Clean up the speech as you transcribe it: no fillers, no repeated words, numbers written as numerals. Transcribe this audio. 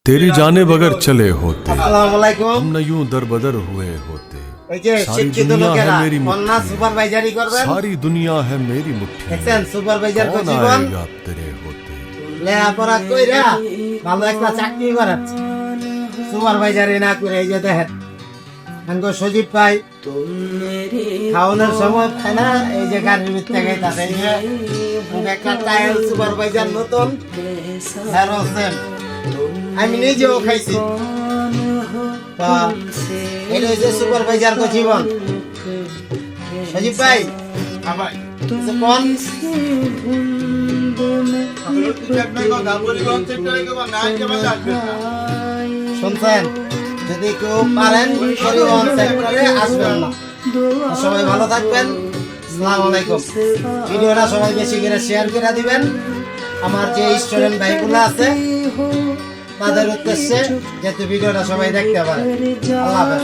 तेरी जाने बगैर चले होते আসসালামু আলাইকুম। हम न यूं दरबदर हुए होते এই যে सारी শিক্ষিত दुनिया है লোকেরা मेरी কন্যা मुट्ठी সুপারভাইজারি में করবেন। सारी दुनिया है मेरी मुट्ठी দেখছেন में সুপারভাইজার কো कौन জীবন आएगा अब तेरे होते লেখাপড়া কইরা ভালো একটা চাকরি করাচ্ছে, সুপারভাইজারি না করে এই যে দেখেন আঙ্গ সজীব ভাই খাওয়ানোর সময় খায় না, এই যে গাড়ির ভিতরে গাইতাছে, এই যে একটা টায়ার সুপারভাইজার নতুন স্যার হোসেন, আমি নিজেও খাইছি। তা এটা হচ্ছে সুপারভাইজার কো জীবন। সজীব ভাই কিছু কোন? শুনছেন, যদি কেউ পারেন পরিবহন সেক্টরে আসবেন না। সবাই ভালো থাকবেন, আসসালামু আলাইকুম। ভিডিওটা সবাই বেশি করে শেয়ার করে দিবেন। আমার যে স্টুডেন্ট ভাইগুলো আছে তাদের উদ্দেশ্যে যাতে ভিডিওটা সবাই দেখতে পারে। আল্লাহ হাফেজ।